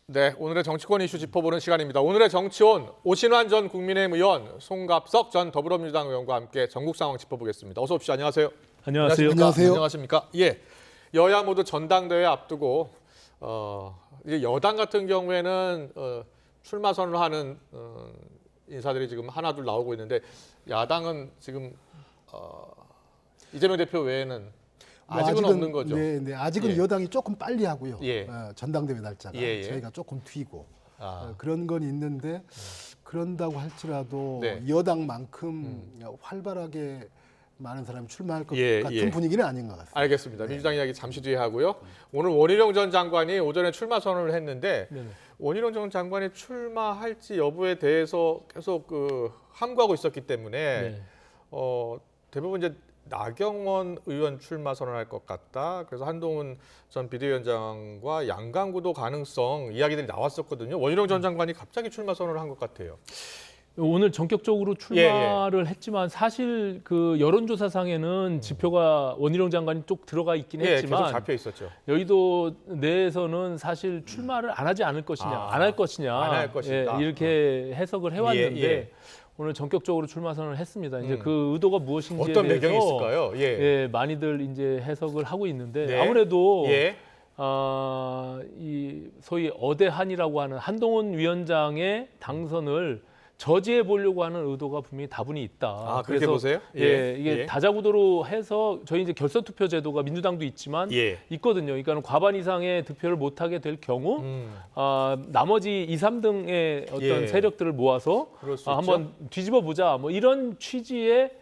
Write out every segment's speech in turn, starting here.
네, 오늘의 정치권 이슈 짚어보는 시간입니다. 오늘의 정치온 오신환 전 국민의힘 의원, 송갑석 전 더불어민주당 의원과 함께 전국 상황 짚어보겠습니다. 어서 오십시오. 안녕하세요. 안녕하세요. 안녕하십니까? 예, 여야 모두 전당대회 앞두고 이제 여당 같은 경우에는 출마 선언하는 인사들이 지금 하나둘 나오고 있는데 야당은 지금 이재명 대표 외에는 아직은 없는 거죠. 네, 아직은 예. 여당이 조금 빨리 하고요. 예. 전당대회 날짜가 예. 저희가 조금 뒤고 아. 그런 건 있는데 그런다고 할지라도 네. 여당만큼 활발하게 많은 사람이 출마할 것 예, 같은 예. 분위기는 아닌 것 같습니다. 알겠습니다. 민주당 이야기 잠시 뒤에 하고요. 오늘 원희룡 전 장관이 오전에 출마 선언을 했는데 네네. 원희룡 전 장관이 출마할지 여부에 대해서 계속 함구하고 있었기 때문에 네. 대부분 이제 나경원 의원 출마 선언할 것 같다. 그래서 한동훈 전 비대위원장과 양강구도 가능성 이야기들이 나왔었거든요. 원희룡 전 장관이 갑자기 출마 선언을 한 것 같아요. 오늘 전격적으로 출마를 했지만 사실 그 여론조사상에는 지표가 원희룡 장관이 쪽 들어가 있긴 예, 계속 했지만 잡혀 있었죠. 여의도 내에서는 사실 출마를 안 하지 않을 것이냐, 안 할 것이냐, 안할 것이다. 이렇게 해석을 해왔는데 예. 오늘 전격적으로 출마 선언을 했습니다. 이제 그 의도가 무엇인지에 어떤 대해서 배경이 있을까요? 예, 많이들 이제 해석을 하고 있는데 네. 아무래도 예. 이 소위 어대한이라고 하는 한동훈 위원장의 당선을 저지해 보려고 하는 의도가 분명히 다분히 있다. 아, 그렇게 보세요? 예, 이게 예. 다자구도로 해서 저희 이제 결선 투표 제도가 민주당도 있지만 예. 있거든요. 그러니까 과반 이상의 득표를 못 하게 될 경우 나머지 2, 3등의 어떤 예. 세력들을 모아서 그럴 수 한번 뒤집어 보자. 뭐 이런 취지의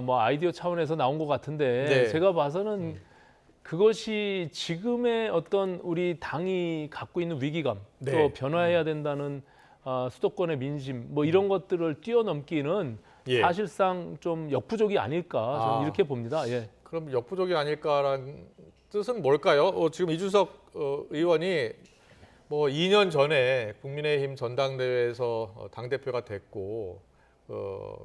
뭐 아이디어 차원에서 나온 것 같은데 네. 제가 봐서는 그것이 지금의 어떤 우리 당이 갖고 있는 위기감 네. 또 변화해야 된다는 수도권의 민심 뭐 이런 것들을 뛰어넘기는 예. 사실상 좀 역부족이 아닐까 저는 이렇게 봅니다. 예. 그럼 역부족이 아닐까라는 뜻은 뭘까요? 지금 이준석 의원이 뭐 2년 전에 국민의힘 전당대회에서 당대표가 됐고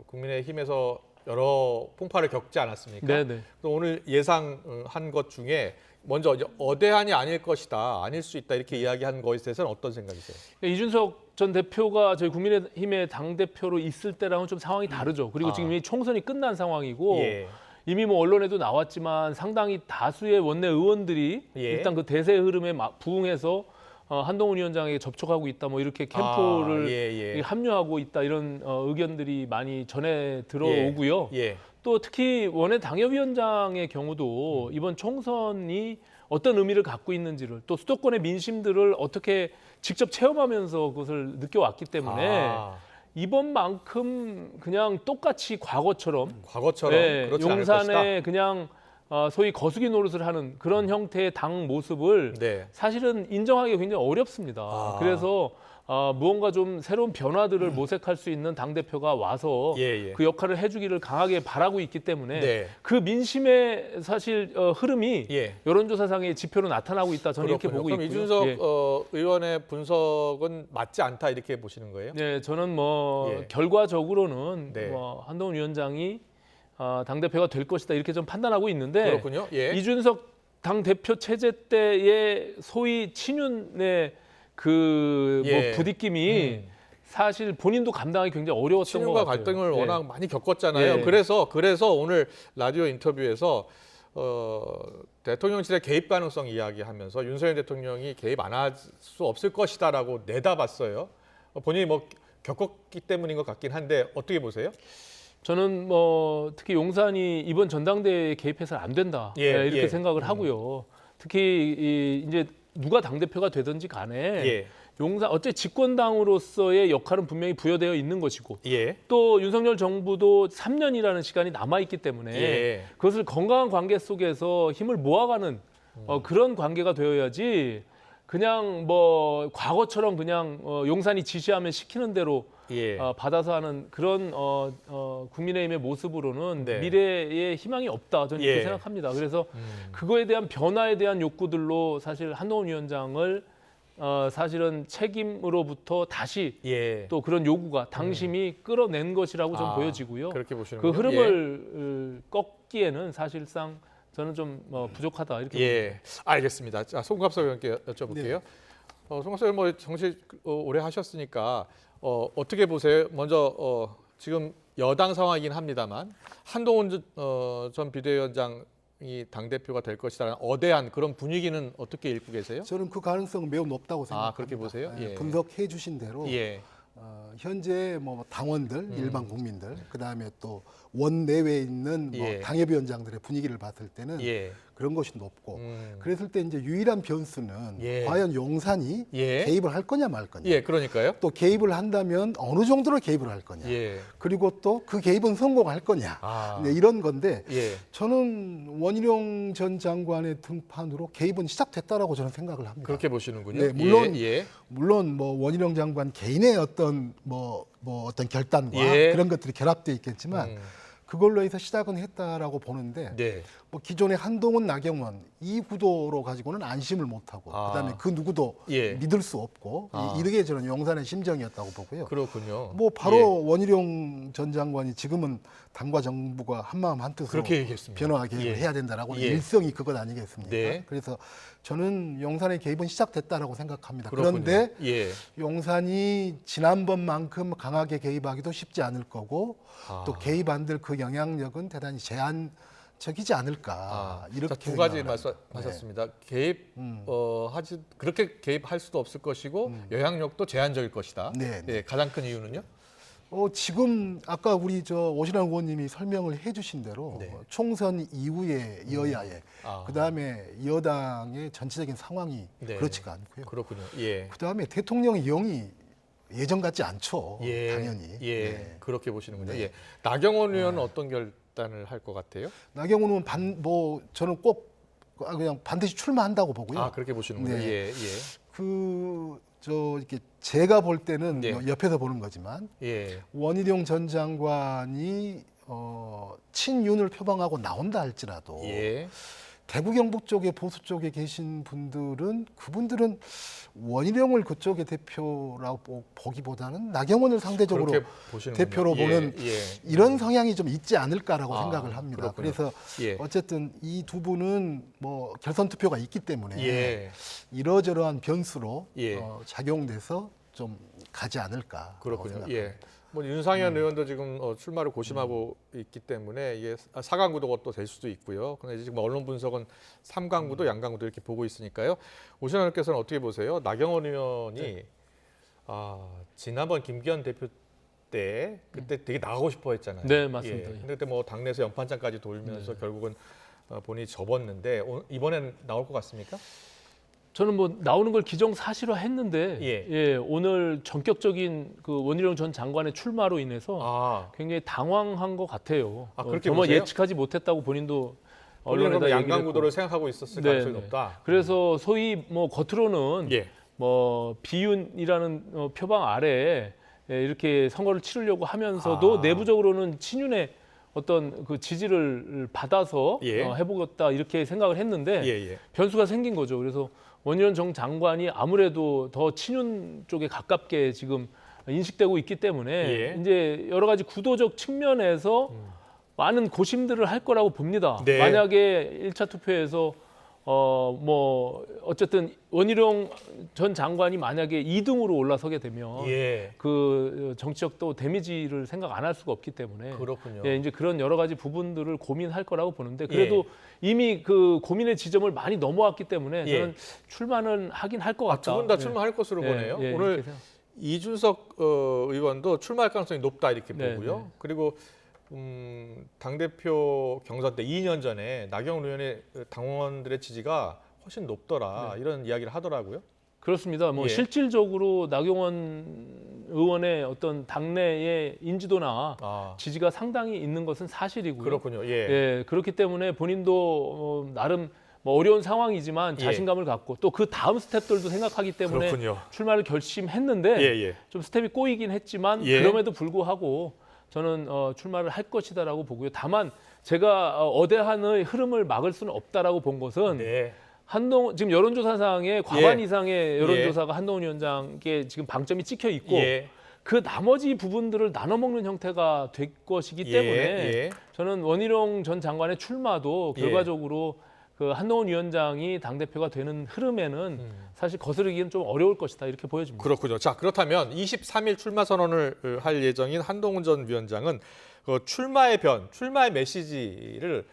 국민의힘에서 여러 풍파를 겪지 않았습니까? 네네. 그래서 오늘 예상한 것 중에 먼저 이제 어대한이 아닐 것이다, 아닐 수 있다 이렇게 이야기한 것에 대해서는 어떤 생각이세요? 이준석 전 대표가 저희 국민의힘의 당 대표로 있을 때랑은 좀 상황이 다르죠. 그리고 지금 이미 총선이 끝난 상황이고 예. 이미 뭐 언론에도 나왔지만 상당히 다수의 원내 의원들이 예. 일단 그 대세 흐름에 부응해서 한동훈 위원장에게 접촉하고 있다, 뭐 이렇게 캠프를 예. 합류하고 있다 이런 의견들이 많이 전해 들어오고요. 예. 또 특히 원외 당협위원장의 경우도 이번 총선이 어떤 의미를 갖고 있는지를 또 수도권의 민심들을 어떻게 직접 체험하면서 그것을 느껴왔기 때문에 이번만큼 그냥 똑같이 과거처럼 그렇지 않을 것이다. 용산에 그냥 소위 거수기 노릇을 하는 그런 형태의 당 모습을 네. 사실은 인정하기가 굉장히 어렵습니다. 그래서 무언가 좀 새로운 변화들을 모색할 수 있는 당대표가 와서 예. 그 역할을 해주기를 강하게 바라고 있기 때문에 네. 그 민심의 사실 흐름이 예. 여론조사상의 지표로 나타나고 있다. 저는 이렇게 보고 그럼 있고요. 이준석 예. 의원의 분석은 맞지 않다 이렇게 보시는 거예요? 네, 저는 뭐 예. 결과적으로는 네. 뭐 한동훈 위원장이 당대표가 될 것이다 이렇게 좀 판단하고 있는데 그렇군요. 예. 이준석 당대표 체제 때의 소위 친윤의 그 뭐 예. 부딪힘이 사실 본인도 감당하기 굉장히 어려웠던 것 친윤과 같아요. 갈등을 예. 워낙 많이 겪었잖아요. 예. 그래서 오늘 라디오 인터뷰에서 대통령실의 개입 가능성 이야기하면서 윤석열 대통령이 개입 안 할 수 없을 것이다라고 내다봤어요. 본인이 뭐 겪었기 때문인 것 같긴 한데 어떻게 보세요? 저는 뭐 특히 용산이 이번 전당대회에 개입해서는 안 된다 이렇게 생각을 하고요. 특히 이제 누가 당대표가 되든지 간에 용산 어째 집권당으로서의 역할은 분명히 부여되어 있는 것이고 또 윤석열 정부도 3년이라는 시간이 남아있기 때문에 그것을 건강한 관계 속에서 힘을 모아가는 그런 관계가 되어야지 그냥 뭐 과거처럼 그냥 용산이 지시하면 시키는 대로 받아서 하는 그런 국민의힘의 모습으로는 네. 미래에 희망이 없다. 저는 이렇게 생각합니다. 그래서 그거에 대한 변화에 대한 욕구들로 사실 한동훈 위원장을 사실은 책임으로부터 다시 또 그런 요구가 당심이 끌어낸 것이라고 좀 보여지고요. 그렇게 보시는 그 흐름을 꺾기에는 사실상 저는 좀 부족하다 이렇게 봅니다. 알겠습니다. 자, 송갑석 의원께 여쭤볼게요. 송학생 뭐 정치 오래 하셨으니까 어떻게 보세요? 먼저 지금 여당 상황이긴 합니다만 한동훈 전 비대위원장이 당대표가 될 것이라는 어대한 그런 분위기는 어떻게 읽고 계세요? 저는 그 가능성은 매우 높다고 생각합니다. 그렇게 보세요? 예. 분석해 주신 대로 예. 현재 뭐 당원들, 일반 국민들, 그다음에 또 원내외에 있는 뭐 예. 당협위원장들의 분위기를 봤을 때는 예. 그런 것이 높고 그랬을 때 이제 유일한 변수는 예. 과연 용산이 예. 개입을 할 거냐 말 거냐. 예, 그러니까요. 또 개입을 한다면 어느 정도로 개입을 할 거냐. 예. 그리고 또 그 개입은 성공할 거냐. 네, 이런 건데 예. 저는 원희룡 전 장관의 등판으로 개입은 시작됐다라고 저는 생각을 합니다. 그렇게 보시는군요. 네, 물론 예. 물론 뭐 원희룡 장관 개인의 어떤 뭐 어떤 결단과 예. 그런 것들이 결합되어 있겠지만 그걸로 해서 시작은 했다라고 보는데 네. 뭐 기존의 한동훈, 나경원 이 구도로 가지고는 안심을 못하고 그다음에 그 누구도 예. 믿을 수 없고 이렇게 저는 용산의 심정이었다고 보고요. 그렇군요. 뭐 바로 예. 원희룡 전 장관이 지금은 당과 정부가 한마음 한뜻으로 그렇게 얘기했습니다. 변화 개입을 예. 해야 된다라고 예. 일성이 그것 아니겠습니까? 네. 그래서 저는 용산의 개입은 시작됐다라고 생각합니다. 그렇군요. 그런데 예. 용산이 지난번만큼 강하게 개입하기도 쉽지 않을 거고 또 개입 안 될 그 영향력은 대단히 제한적이지 않을까 이렇게 두 가지 생각을 합니다. 말씀하셨습니다. 개입 하지 그렇게 개입할 수도 없을 것이고 영향력도 제한적일 것이다. 네, 네. 예, 가장 큰 이유는요? 지금 아까 우리 오신환 의원님이 설명을 해주신 대로 네. 총선 이후에 여야의 아. 그다음에 여당의 전체적인 상황이 네. 그렇지가 않고요. 그렇군요. 예. 그다음에 대통령의 영이 예전 같지 않죠. 예. 당연히. 예. 네. 그렇게 보시는군요. 네. 예. 나경원 의원은 어떤 결단을 할 것 같아요? 나경원은 저는 꼭 그냥 반드시 출마한다고 보고요. 그렇게 보시는군요. 네. 예. 예. 이렇게 제가 볼 때는 네. 뭐 옆에서 보는 거지만 예. 원희룡 전 장관이 친윤을 표방하고 나온다 할지라도 예. 대구 경북 쪽에 보수 쪽에 계신 분들은 그분들은 원희룡을 그쪽의 대표라고 보기보다는 나경원을 상대적으로 그렇게 보시는군요. 대표로 예. 보는 예. 이런 성향이 좀 있지 않을까라고 생각을 합니다. 그렇군요. 그래서 예. 어쨌든 이 두 분은 뭐 결선 투표가 있기 때문에 예. 이러저러한 변수로 예. 작용돼서 좀 가지 않을까. 그렇군요. 예. 뭐 윤상현 의원도 지금 출마를 고심하고 있기 때문에 이게 4강 구도가 또 될 수도 있고요. 그런데 지금 언론 분석은 3강 구도, 양강 구도 이렇게 보고 있으니까요. 오신환 의원께서는 어떻게 보세요? 나경원 의원이 지난번 김기현 대표 때 그때 되게 나가고 싶어 했잖아요. 네, 맞습니다. 예. 근데 그때 뭐 당내에서 연판장까지 돌면서 결국은 본인이 접었는데 이번엔 나올 것 같습니까? 저는 뭐 나오는 걸 기정사실화했는데 예. 오늘 전격적인 그 원희룡 전 장관의 출마로 인해서 굉장히 당황한 것 같아요. 그렇게 정말 보세요? 예측하지 못했다고 본인도 언론에다 언론에다 양강 얘기를 구도를 했고. 생각하고 있었을 네, 가능성이 네. 높다. 그래서 소위 뭐 겉으로는 예. 뭐 비윤이라는 표방 아래에 이렇게 선거를 치르려고 하면서도 내부적으로는 친윤의 어떤 그 지지를 받아서 예. 해보겠다 이렇게 생각을 했는데 예. 변수가 생긴 거죠. 그래서 원희룡 정 장관이 아무래도 더 친윤 쪽에 가깝게 지금 인식되고 있기 때문에 예. 이제 여러 가지 구도적 측면에서 많은 고심들을 할 거라고 봅니다. 네. 만약에 1차 투표에서 뭐 어쨌든 원희룡 전 장관이 만약에 2등으로 올라서게 되면 예. 그 정치적 또 데미지를 생각 안 할 수가 없기 때문에 그렇군요. 예, 이제 그런 여러 가지 부분들을 고민할 거라고 보는데 그래도 이미 그 고민의 지점을 많이 넘어왔기 때문에 저는 출마는 하긴 할 것 같다. 두 분 다 출마할 것으로 보네요. 예, 오늘 이렇게 생각- 이준석 의원도 출마할 가능성이 높다 이렇게 네, 보고요. 네. 그리고 당대표 경선 때 2년 전에 나경원 의원의 당원들의 지지가 훨씬 높더라 이런 이야기를 하더라고요. 그렇습니다. 뭐 예. 실질적으로 나경원 의원의 어떤 당내의 인지도나 지지가 상당히 있는 것은 사실이고요. 그렇군요. 예. 예, 그렇기 때문에 본인도 나름 뭐 어려운 상황이지만 자신감을 갖고 또 그 다음 스텝들도 생각하기 때문에 그렇군요. 출마를 결심했는데 예. 좀 스텝이 꼬이긴 했지만 예. 그럼에도 불구하고 저는 출마를 할 것이다라고 보고요. 다만 제가 어대한의 흐름을 막을 수는 없다라고 본 것은 네. 지금 여론조사상에 과반 예. 이상의 여론조사가 한동훈 위원장께 지금 방점이 찍혀 있고 예. 그 나머지 부분들을 나눠 먹는 형태가 될 것이기 때문에 예. 저는 원희룡 전 장관의 출마도 예. 결과적으로 그 한동훈 위원장이 당대표가 되는 흐름에는 사실 거스르기는 좀 어려울 것이다 이렇게 보여집니다. 그렇군요. 자, 그렇다면 23일 출마 선언을 할 예정인 한동훈 전 위원장은 출마의 메시지를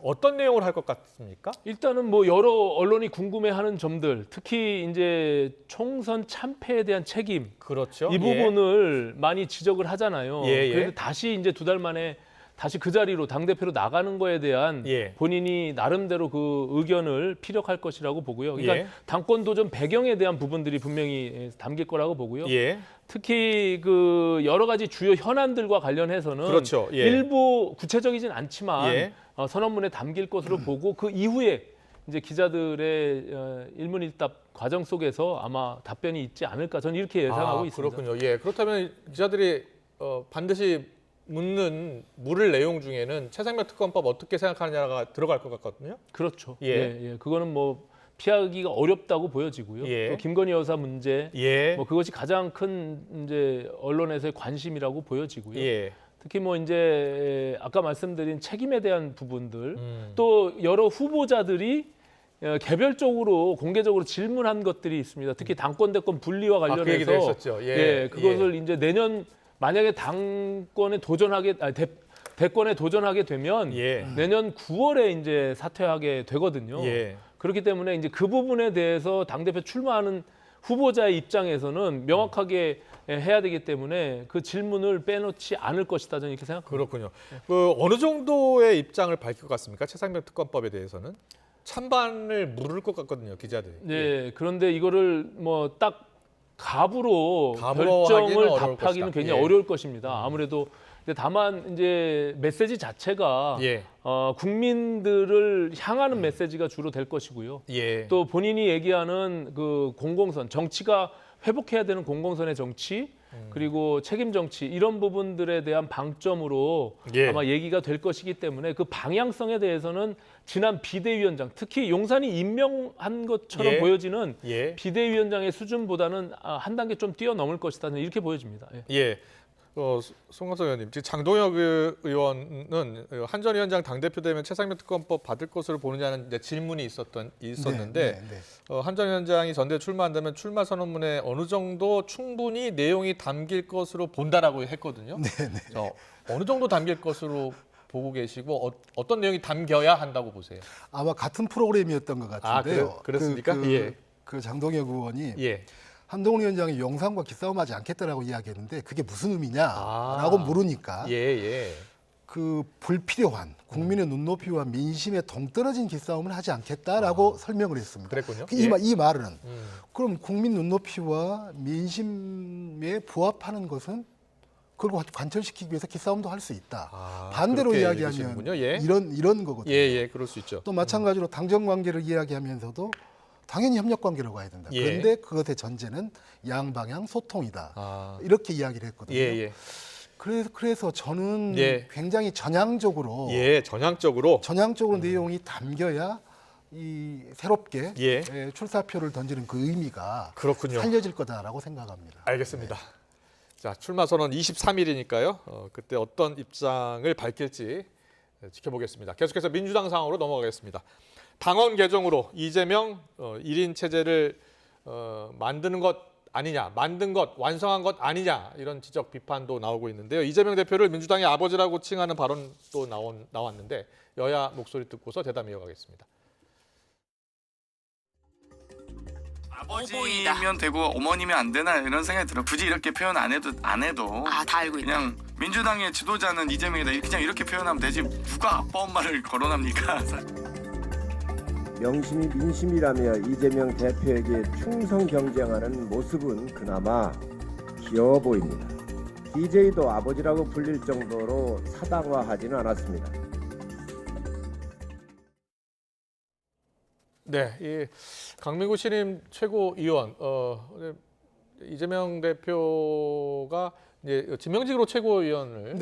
어떤 내용을 할 것 같습니까? 일단은 뭐 여러 언론이 궁금해하는 점들, 특히 이제 총선 참패에 대한 책임, 그렇죠. 이 부분을 많이 지적을 하잖아요. 예, 예. 그래서 다시 이제 2달 만에 다시 그 자리로 당대표로 나가는 거에 대한 예. 본인이 나름대로 그 의견을 피력할 것이라고 보고요. 그러니까 예. 당권 도전 배경에 대한 부분들이 분명히 담길 거라고 보고요. 예. 특히 그 여러 가지 주요 현안들과 관련해서는 그렇죠. 예. 일부 구체적이진 않지만 예. 선언문에 담길 것으로 보고 그 이후에 이제 기자들의 일문일답 과정 속에서 아마 답변이 있지 않을까 저는 이렇게 예상하고 있습니다. 그렇군요. 예. 그렇다면 기자들이 반드시 물을 내용 중에는 최상병 특검법 어떻게 생각하느냐가 들어갈 것 같거든요. 그렇죠. 예. 예. 그거는 뭐 피하기가 어렵다고 보여지고요. 예. 또 김건희 여사 문제, 예. 뭐 그것이 가장 큰 이제 언론에서의 관심이라고 보여지고요. 예. 특히 뭐 이제 아까 말씀드린 책임에 대한 부분들, 또 여러 후보자들이 개별적으로 공개적으로 질문한 것들이 있습니다. 특히 당권 대권 분리와 그 관련해서 얘기도 했었죠. 예. 그것을 이제 내년 만약에 당권에 대권에 도전하게 되면 예. 내년 9월에 이제 사퇴하게 되거든요. 예. 그렇기 때문에 이제 그 부분에 대해서 당대표 출마하는 후보자의 입장에서는 명확하게 해야 되기 때문에 그 질문을 빼놓지 않을 것이다 저는 이렇게 생각합니다. 그렇군요. 어느 정도의 입장을 밝힐 것 같습니까? 최상병 특검법에 대해서는 찬반을 물을 것 같거든요, 기자들이. 네, 그런데 이거를 뭐 딱 갑으로 하기는 결정을 어려울 답하기는 것이다. 굉장히 예. 어려울 것입니다. 아무래도 근데 다만 이제 메시지 자체가 예. 국민들을 향하는 메시지가 주로 될 것이고요. 예. 또 본인이 얘기하는 그 공공선, 정치가 회복해야 되는 공공선의 정치, 그리고 책임 정치 이런 부분들에 대한 방점으로 예. 아마 얘기가 될 것이기 때문에 그 방향성에 대해서는 지난 비대위원장, 특히 용산이 임명한 것처럼 예. 보여지는 예. 비대위원장의 수준보다는 한 단계 좀 뛰어넘을 것이다 이렇게 보여집니다. 예. 예. 송광석 의원님, 지금 장동혁 의원은 한 전 위원장 당대표 되면 최상병 특검법 받을 것으로 보느냐는 이제 질문이 있었는데 한 전 위원장이 전대 출마한다면 출마 선언문에 어느 정도 충분히 내용이 담길 것으로 본다라고 했거든요. 어느 정도 담길 것으로 보고 계시고 어떤 내용이 담겨야 한다고 보세요? 아마 같은 프로그램이었던 것 같은데요. 그렇습니까? 예. 그 장동혁 의원이 예. 한동훈 위원장이 용산과 기싸움하지 않겠다라고 이야기했는데 그게 무슨 의미냐라고 물으니까 예. 그 불필요한 국민의 눈높이와 민심에 동떨어진 기싸움을 하지 않겠다라고 설명을 했습니다. 그랬군요. 이 말은 그럼 국민 눈높이와 민심에 부합하는 것은 그걸 관철시키기 위해서 기싸움도 할 수 있다. 반대로 그렇게 이야기하면 읽으시는군요. 예. 이런 거거든요. 예, 그럴 수 있죠. 또 마찬가지로 당정 관계를 이야기하면서도 당연히 협력 관계로 가야 된다. 예. 그런데 그것의 전제는 양방향 소통이다. 이렇게 이야기를 했거든요. 예. 그래서 저는 예. 굉장히 전향적으로 전향적으로 내용이 담겨야 이 새롭게 예. 출사표를 던지는 그 의미가 그렇군요. 살려질 거다라고 생각합니다. 알겠습니다. 자, 출마 선언 23일이니까요. 그때 어떤 입장을 밝힐지 지켜보겠습니다. 계속해서 민주당 상황으로 넘어가겠습니다. 당원 개정으로 이재명 1인 체제를 만든 것 완성한 것 아니냐 이런 지적 비판도 나오고 있는데요. 이재명 대표를 민주당의 아버지라고 칭하는 발언도 나왔는데 여야 목소리 듣고서 대담 이어가겠습니다. 아버지면 되고 어머니면 안 되나 이런 생각이 들어. 굳이 이렇게 표현 안 해도 다 알고 있다. 그냥 민주당의 지도자는 이재명이다 그냥 이렇게 표현하면 되지 누가 아빠 엄마를 거론합니까? 명심이 민심이라며 이재명 대표에게 충성 경쟁하는 모습은 그나마 귀여워 보입니다. DJ도 아버지라고 불릴 정도로 사당화하지는 않았습니다. 네, 이 강민구 신임 최고위원 이재명 대표가 이제 지명직으로 최고위원을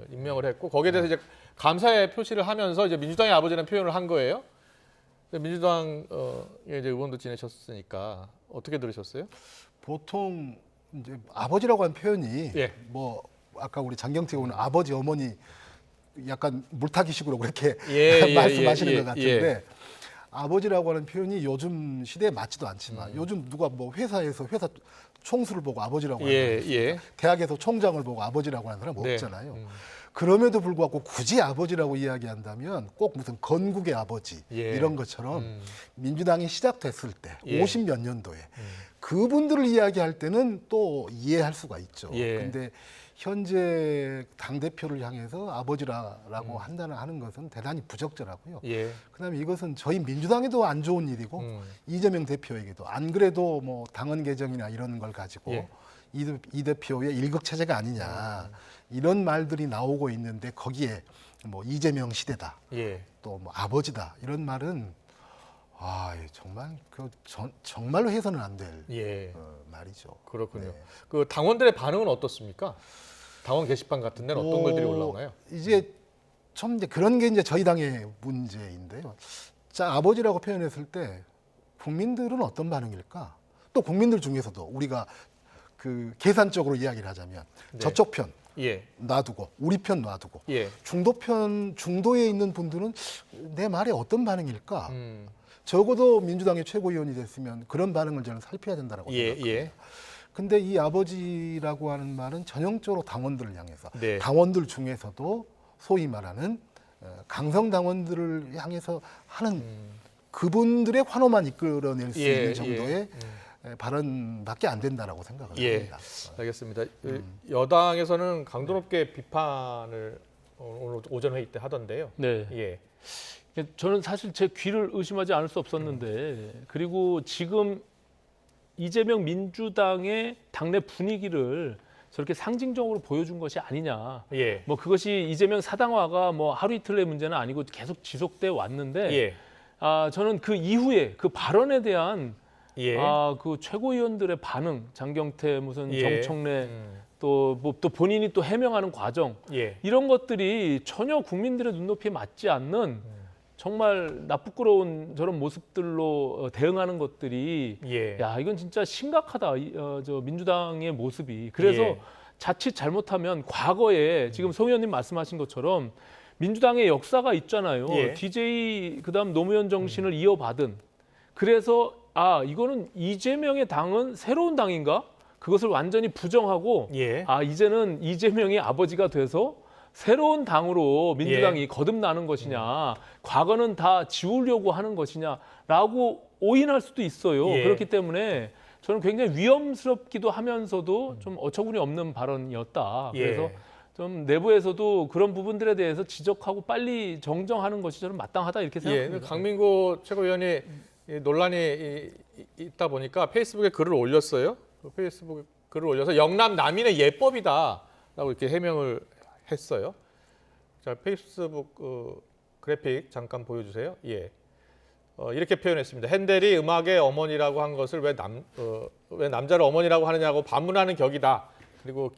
임명을 했고 거기에 대해서 이제 감사의 표시를 하면서 이제 민주당의 아버지라는 표현을 한 거예요. 민주당 이제 의원도 지내셨으니까 어떻게 들으셨어요? 보통 이제 아버지라고 한 표현이 뭐 아까 우리 장경태 의원은 아버지 어머니 약간 물타기식으로 그렇게 말씀하시는 것 같은데 아버지라고 하는 표현이 요즘 시대에 맞지도 않지만 요즘 누가 뭐 회사에서 회사 총수를 보고 아버지라고 하는 사람 있습니까? 대학에서 총장을 보고 아버지라고 하는 사람 네. 없잖아요. 그럼에도 불구하고 굳이 아버지라고 이야기한다면 꼭 무슨 건국의 아버지 이런 것처럼 민주당이 시작됐을 때 50 몇 년도에 그분들을 이야기할 때는 또 이해할 수가 있죠. 근데 현재 당대표를 향해서 아버지라고 하는 것은 대단히 부적절하고요. 그다음에 이것은 저희 민주당에도 안 좋은 일이고 이재명 대표에게도 안 그래도 뭐 당헌 개정이나 이런 걸 가지고 이 대표의 일극체제가 아니냐 이런 말들이 나오고 있는데 거기에 뭐 이재명 시대다 또 뭐 아버지다 이런 말은 정말 정말로 해서는 안 될 말이죠. 그렇군요. 네. 그 당원들의 반응은 어떻습니까? 당원 게시판 같은 데는 어떤 글들이 올라오나요? 이제 좀 이제 그런 게 이제 저희 당의 문제인데요. 자, 아버지라고 표현했을 때 국민들은 어떤 반응일까? 또 국민들 중에서도 우리가 그 계산적으로 이야기를 하자면 저쪽 편 놔두고 우리 편 놔두고 중도에 있는 분들은 내 말에 어떤 반응일까? 적어도 민주당의 최고위원이 됐으면 그런 반응을 저는 살펴야 된다고 생각합니다. 근데 이 아버지라고 하는 말은 전형적으로 당원들을 향해서 당원들 중에서도 소위 말하는 강성 당원들을 향해서 하는 그분들의 환호만 이끌어낼 수 있는 정도의 발언밖에 안 된다라고 생각을 합니다. 알겠습니다. 여당에서는 강도 높게 비판을 오늘 오전 회의 때 하던데요. 네. 저는 사실 제 귀를 의심하지 않을 수 없었는데 그리고 지금 이재명 민주당의 당내 분위기를 저렇게 상징적으로 보여준 것이 아니냐. 뭐 그것이 이재명 사당화가 뭐 하루 이틀의 문제는 아니고 계속 지속돼 왔는데 저는 그 이후에 그 발언에 대한 그 최고위원들의 반응, 장경태 무슨 정청래 또 본인이 또 해명하는 과정 이런 것들이 전혀 국민들의 눈높이에 맞지 않는 정말 나쁘끄러운 저런 모습들로 대응하는 것들이 야 이건 진짜 심각하다. 저 민주당의 모습이. 그래서 자칫 잘못하면 과거에 지금 송 의원님 말씀하신 것처럼 민주당의 역사가 있잖아요. DJ 그다음 노무현 정신을 이어받은. 그래서 이거는 이재명의 당은 새로운 당인가? 그것을 완전히 부정하고 이제는 이재명의 아버지가 돼서 새로운 당으로 민주당이 거듭나는 것이냐, 과거는 다 지우려고 하는 것이냐라고 오인할 수도 있어요. 그렇기 때문에 저는 굉장히 위험스럽기도 하면서도 좀 어처구니 없는 발언이었다. 그래서 좀 내부에서도 그런 부분들에 대해서 지적하고 빨리 정정하는 것이 저는 마땅하다 이렇게 생각합니다. 강민구 최고위원이 논란이 있다 보니까 페이스북에 글을 올렸어요. 페이스북에 글을 올려서 영남 남인의 예법이다라고 이렇게 해명을 했어요. 자, 페이스북 그래픽 잠깐 보여주세요. 이렇게 표현했습니다. 핸델이 음악의 어머니라고 한 것을 왜 남자를 어머니라고 하느냐고 반문하는 격이다. 그리고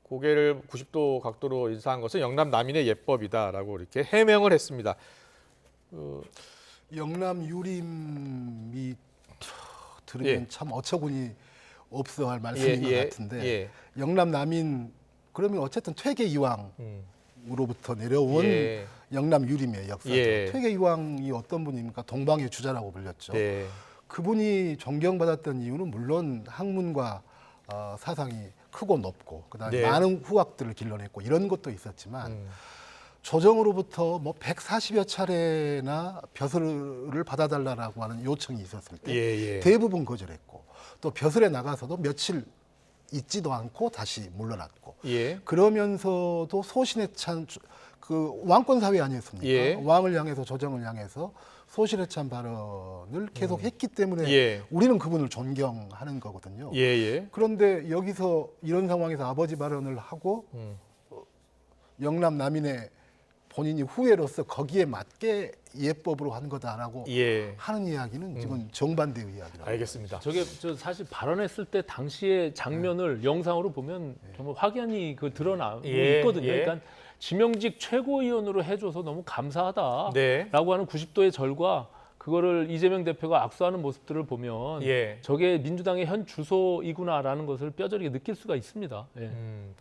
고개를 90도 각도로 인사한 것은 영남 남인의 예법이다라고 이렇게 해명을 했습니다. 영남 유림이 들으면 참 어처구니 없어할 말씀인 것 같은데 영남 남인 그러면 어쨌든 퇴계 이왕으로부터 내려온 영남 유림의 역사죠. 퇴계 이왕이 어떤 분입니까? 동방의 주자라고 불렸죠. 그분이 존경받았던 이유는 물론 학문과 사상이 크고 높고 그다음에 많은 후학들을 길러냈고 이런 것도 있었지만 조정으로부터 뭐 140여 차례나 벼슬을 받아달라고 하는 요청이 있었을 때 대부분 거절했고 또 벼슬에 나가서도 며칠 있지도 않고 다시 물러났고 그러면서도 소신에 찬 그 왕권 사회 아니었습니까? 왕을 향해서 조정을 향해서 소신에 찬 발언을 계속 했기 때문에 우리는 그분을 존경하는 거거든요. 그런데 여기서 이런 상황에서 아버지 발언을 하고 영남 남인의 본인이 후예로서 거기에 맞게 예법으로 한 거다라고 하는 이야기는 지금 정반대의 이야기라고. 알겠습니다. 저게 사실 발언했을 때 당시의 장면을 영상으로 보면 정말 확연히 그 드러나고 있거든요. 그러니까 지명직 최고위원으로 해줘서 너무 감사하다라고 하는 90도의 절과 그거를 이재명 대표가 악수하는 모습들을 보면 저게 민주당의 현 주소이구나라는 것을 뼈저리게 느낄 수가 있습니다.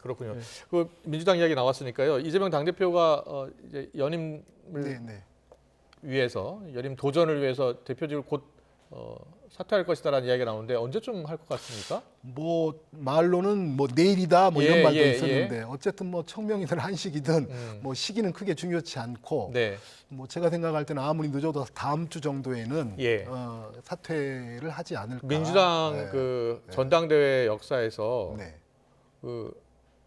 그렇군요. 그 민주당 이야기 나왔으니까요. 이재명 당대표가 이제 연임을 위해서 연임 도전을 위해서 대표직을 곧 사퇴할 것이다라는 이야기가 나오는데 언제쯤 할 것 같습니까? 뭐 말로는 뭐 내일이다 뭐 이런 예, 말도 예, 있었는데 어쨌든 뭐 청명이든 한식이든 뭐 시기는 크게 중요치 않고 네. 뭐 제가 생각할 때는 아무리 늦어도 다음 주 정도에는 예. 사퇴를 하지 않을까. 민주당 네. 그 전당대회 역사에서 네. 그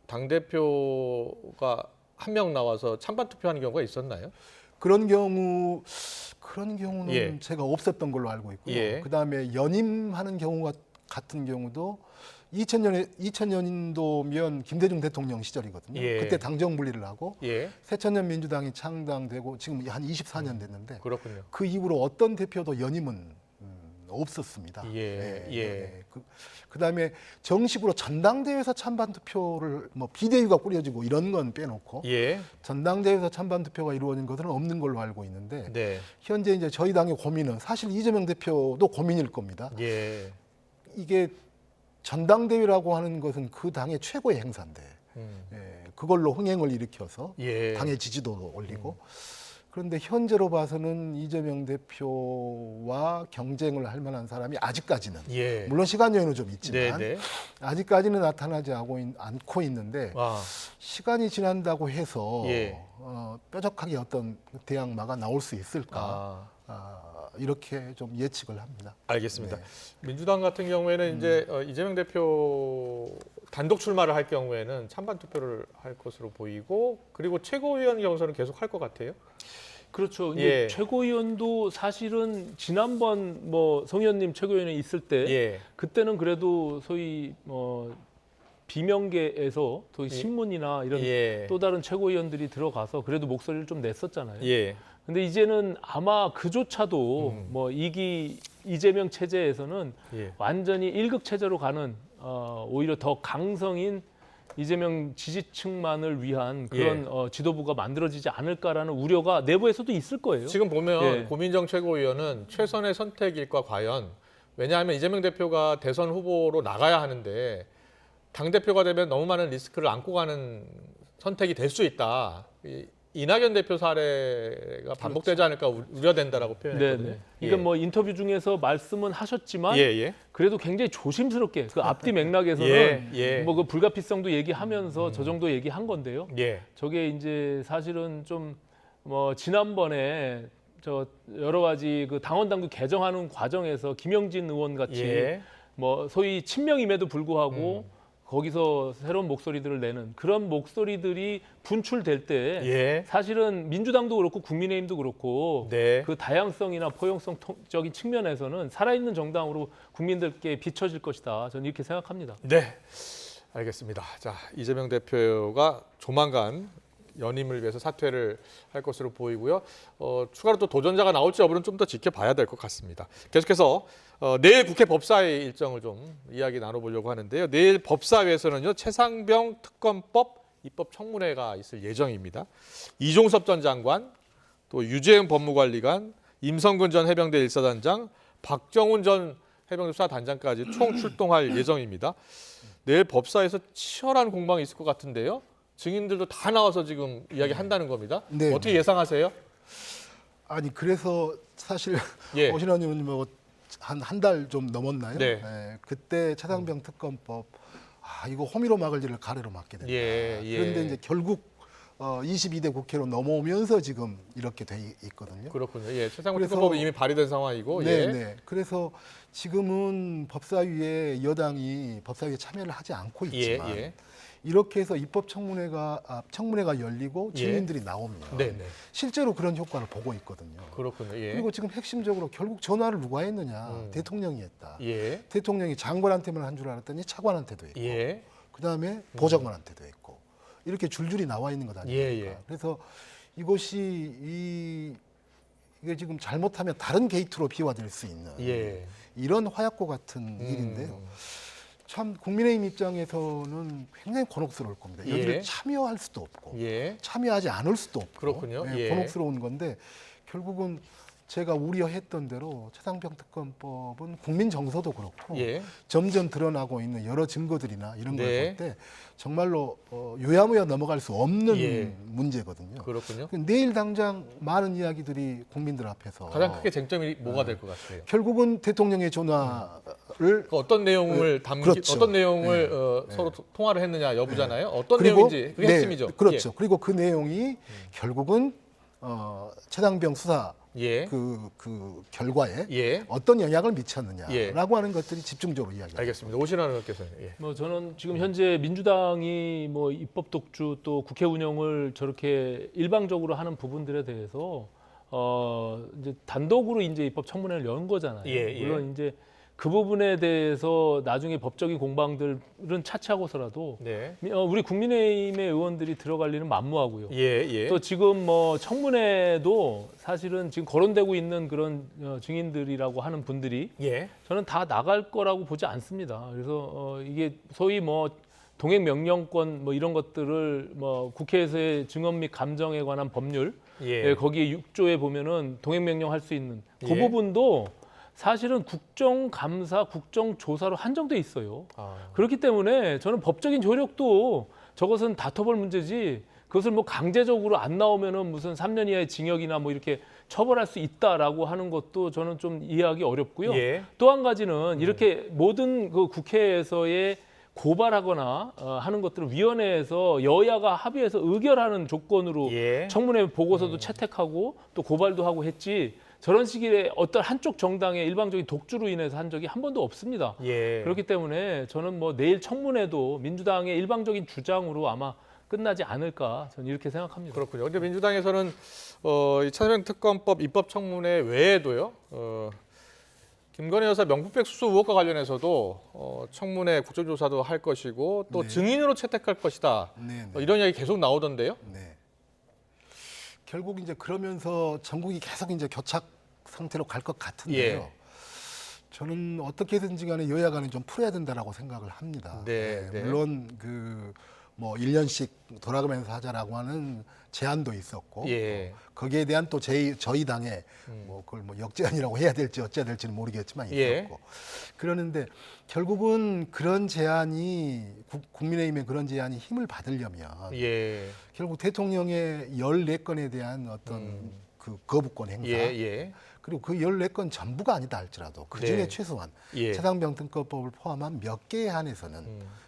당 대표가 한 명 나와서 찬반 투표하는 경우가 있었나요? 그런 경우는 예. 제가 없었던 걸로 알고 있고요. 예. 그다음에 연임하는 경우가 같은 경우도 2000년도면 김대중 대통령 시절이거든요. 예. 그때 당정 분리를 하고 예. 새천년 민주당이 창당되고 지금 한 24년 됐는데 그렇군요. 그 이후로 어떤 대표도 연임은 없었습니다. 예. 그다음에 정식으로 전당대회에서 찬반 투표를 뭐 비대위가 꾸려지고 이런 건 빼놓고 예. 전당대회에서 찬반 투표가 이루어진 것은 없는 걸로 알고 있는데 네. 현재 이제 저희 당의 고민은 사실 이재명 대표도 고민일 겁니다. 예. 이게 전당대회라고 하는 것은 그 당의 최고의 행사인데 그걸로 흥행을 일으켜서 예. 당의 지지도도 올리고 그런데 현재로 봐서는 이재명 대표와 경쟁을 할 만한 사람이 아직까지는 예. 물론 시간 여유는 좀 있지만 네. 아직까지는 나타나지 않고 있는데 아. 시간이 지난다고 해서 예. 뾰족하게 어떤 대항마가 나올 수 있을까 아. 이렇게 좀 예측을 합니다. 알겠습니다. 네. 민주당 같은 경우에는 이제 이재명 대표 단독 출마를 할 경우에는 찬반 투표를 할 것으로 보이고 그리고 최고위원 경선은 계속 할 것 같아요. 그렇죠. 이제 예. 최고위원도 사실은 지난번 뭐 성 의원님 최고위원에 있을 때 예. 그때는 그래도 소위 비명계에서 또 예. 신문이나 이런 예. 또 다른 최고위원들이 들어가서 그래도 목소리를 좀 냈었잖아요. 예. 근데 이제는 아마 그조차도 뭐 이재명 체제에서는 예. 완전히 일극 체제로 가는 오히려 더 강성인 이재명 지지층만을 위한 그런 지도부가 만들어지지 않을까라는 우려가 내부에서도 있을 거예요. 지금 보면 예. 고민정 최고위원은 최선의 선택일까 과연 왜냐하면 이재명 대표가 대선 후보로 나가야 하는데 당 대표가 되면 너무 많은 리스크를 안고 가는 선택이 될 수 있다. 이낙연 대표 사례가 반복되지 않을까 우려된다라고 표현했거든요. 네네. 그러니까 뭐 인터뷰 중에서 말씀은 하셨지만 그래도 굉장히 조심스럽게 그 앞뒤 맥락에서는 뭐 그 불가피성도 얘기하면서 저 정도 얘기한 건데요. 저게 이제 사실은 좀 뭐 지난번에 저 여러 가지 그 당원 당규 개정하는 과정에서 김영진 의원 같이 뭐 소위 친명임에도 불구하고 거기서 새로운 목소리들을 내는 그런 목소리들이 분출될 때 사실은 민주당도 그렇고 국민의힘도 그렇고 그 다양성이나 포용성적인 측면에서는 살아있는 정당으로 국민들께 비춰질 것이다. 저는 이렇게 생각합니다. 네, 알겠습니다. 자, 이재명 대표가 조만간 연임을 위해서 사퇴를 할 것으로 보이고요. 추가로 또 도전자가 나올지 여부는 좀 더 지켜봐야 될 것 같습니다. 계속해서 내일 국회 법사위 일정을 좀 이야기 나눠보려고 하는데요. 내일 법사위에서는요 최상병 특검법 입법 청문회가 있을 예정입니다. 이종섭 전 장관, 또 유재흥 법무관리관, 임성근 전 해병대 1사단장, 박정훈 전 해병대 수사단장까지 총 출동할 예정입니다. 내일 법사위에서 치열한 공방이 있을 것 같은데요. 증인들도 다 나와서 지금 이야기한다는 겁니다. 네. 어떻게 예상하세요? 아니 그래서 사실 오신환 의원님하고 한 달 좀 넘었나요? 네. 그때 최상병 특검법 이거 호미로 막을 일을 가래로 막게 된다. 그런데 이제 결국 22대 국회로 넘어오면서 지금 이렇게 돼 있거든요. 그렇군요. 최상병 특검법이 이미 발의된 상황이고. 네. 그래서 지금은 법사위에 여당이 법사위에 참여를 하지 않고 있지만 이렇게 해서 입법 청문회가 열리고 증인들이 나오면 실제로 그런 효과를 보고 있거든요. 그렇군요. 그리고 지금 핵심적으로 결국 전화를 누가 했느냐? 대통령이 했다. 대통령이 장관한테만 한 줄 알았더니 차관한테도 했고, 그다음에 보좌관한테도 했고 이렇게 줄줄이 나와 있는 것 아닙니까? 그래서 이게 지금 잘못하면 다른 게이트로 비화될 수 있는 이런 화약고 같은 일인데요. 참 국민의힘 입장에서는 굉장히 곤혹스러울 겁니다. 여기를 참여할 수도 없고 참여하지 않을 수도 없고 그렇군요. 곤혹스러운 건데 결국은 제가 우려했던 대로 최상병 특검법은 국민 정서도 그렇고 예. 점점 드러나고 있는 여러 증거들이나 이런 걸 네. 볼 때 정말로 요야무야 넘어갈 수 없는 예. 문제거든요. 그렇군요. 내일 당장 많은 이야기들이 국민들 앞에서 가장 크게 쟁점이 뭐가 될 것 같아요? 결국은 대통령의 전화를 어떤 내용을 그렇죠. 어떤 내용을 서로 통화를 했느냐 여부잖아요. 어떤 그리고 내용인지 그게 핵심이죠. 그렇죠. 그리고 그 내용이 결국은 최상병 수사 예. 그 결과에 예. 어떤 영향을 미쳤느냐라고 예. 하는 것들이 집중적으로 이야기합니다. 알겠습니다. 오신환 의원께서는 예. 뭐 저는 지금 현재 민주당이 뭐 입법 독주 또 국회 운영을 저렇게 일방적으로 하는 부분들에 대해서 이제 단독으로 이제 입법 청문회를 연 거잖아요. 예, 예. 물론 이제 그 부분에 대해서 나중에 법적인 공방들은 차치하고서라도 네. 우리 국민의힘의 의원들이 들어갈 일은 만무하고요. 예, 예. 또 지금 뭐 청문회도 사실은 지금 거론되고 있는 그런 증인들이라고 하는 분들이 예. 저는 다 나갈 거라고 보지 않습니다. 그래서 이게 소위 뭐 동행 명령권 뭐 이런 것들을 뭐 국회에서의 증언 및 감정에 관한 법률 예. 거기에 6조에 보면은 동행 명령할 수 있는 그 예. 부분도 사실은 국정감사, 국정조사로 한정돼 있어요. 그렇기 때문에 저는 법적인 조력도 저것은 다퉈볼 문제지 그것을 뭐 강제적으로 안 나오면은 무슨 3년 이하의 징역이나 뭐 이렇게 처벌할 수 있다라고 하는 것도 저는 좀 이해하기 어렵고요. 예. 또 한 가지는 이렇게 모든 그 국회에서의 고발하거나 하는 것들을 위원회에서 여야가 합의해서 의결하는 조건으로 예. 청문회 보고서도 채택하고 또 고발도 하고 했지 저런 식의 어떤 한쪽 정당의 일방적인 독주로 인해서 한 적이 한 번도 없습니다. 예. 그렇기 때문에 저는 뭐 내일 청문회도 민주당의 일방적인 주장으로 아마 끝나지 않을까 저는 이렇게 생각합니다. 그렇군요. 근데 민주당에서는 이 차세병 특검법 입법 청문회 외에도요. 김건희 여사 명품백 수수 의혹과 관련해서도 청문회 국정조사도 할 것이고 또 네. 증인으로 채택할 것이다. 네, 네. 이런 이야기 계속 나오던데요. 네. 결국 이제 그러면서 전국이 계속 이제 교착 상태로 갈 것 같은데요. 예. 저는 어떻게든지 간에 여야 간에 좀 풀어야 된다라고 생각을 합니다. 네, 네. 물론 그 뭐 1년씩 돌아가면서 하자라고 하는 제안도 있었고 예. 거기에 대한 또 저희 당의 뭐 그걸 뭐 역제안이라고 해야 될지 어찌해야 될지는 모르겠지만 있었고 예. 그러는데 결국은 그런 제안이 국민의힘의 그런 제안이 힘을 받으려면 예. 결국 대통령의 14건에 대한 어떤 그 거부권 행사 예. 예. 그리고 그 14건 전부가 아니다 할지라도 그중에 네. 최소한 예. 최상병 특검법을 포함한 몇 개에 한해서는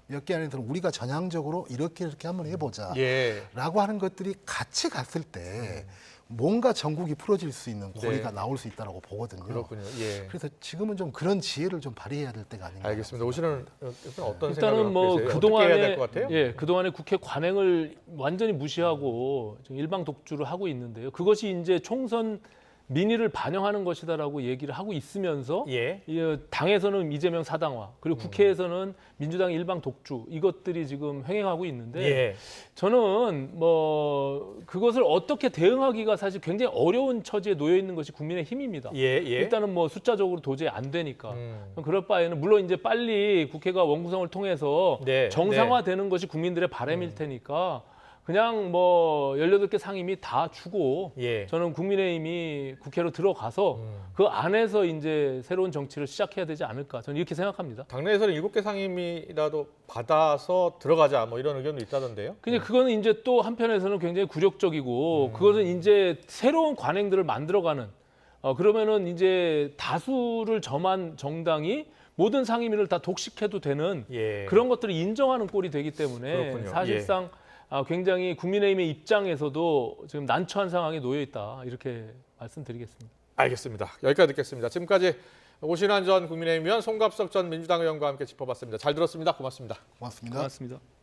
우리가 전향적으로 이렇게 한번 해보자 예. 라고 하는 것들이 같이 갔을 때 뭔가 전국이 풀어질 수 있는 고리가 네. 나올 수 있다고 보거든요. 그렇군요. 예. 그래서 지금은 좀 그런 지혜를 좀 발휘해야 될 때가 아닌가. 알겠습니다. 오시는 어떤 일단은 생각을 뭐 갖고 계세요? 어떻게 해야 될 그동안에 것 같아요? 그동안에 국회 관행을 완전히 무시하고 지금 일방 독주를 하고 있는데요. 그것이 이제 총선 민의를 반영하는 것이다라고 얘기를 하고 있으면서 예. 당에서는 이재명 사당화 그리고 국회에서는 민주당 일방 독주 이것들이 지금 횡행하고 있는데 예. 저는 뭐 그것을 어떻게 대응하기가 사실 굉장히 어려운 처지에 놓여 있는 것이 국민의힘입니다. 예. 예. 일단은 뭐 숫자적으로 도저히 안 되니까 그럴 바에는 물론 이제 빨리 국회가 원구성을 통해서 네, 정상화되는 것이 국민들의 바람일 테니까 그냥 뭐 18개 상임위 다 주고 예. 저는 국민의힘이 국회로 들어가서 그 안에서 이제 새로운 정치를 시작해야 되지 않을까 저는 이렇게 생각합니다. 당내에서는 7개 상임위라도 받아서 들어가자 뭐 이런 의견도 있다던데요. 근데 그거는 이제 또 한편에서는 굉장히 굴욕적이고 그것은 이제 새로운 관행들을 만들어가는 그러면은 이제 다수를 점한 정당이 모든 상임위를 다 독식해도 되는 예. 그런 것들을 인정하는 꼴이 되기 때문에 그렇군요. 사실상 굉장히 국민의힘의 입장에서도 지금 난처한 상황에 놓여 있다 이렇게 말씀드리겠습니다. 알겠습니다. 여기까지 듣겠습니다. 지금까지 오신환 전 국민의힘 의원, 송갑석 전 민주당 의원과 함께 짚어봤습니다. 잘 들었습니다. 고맙습니다. 고맙습니다. 고맙습니다.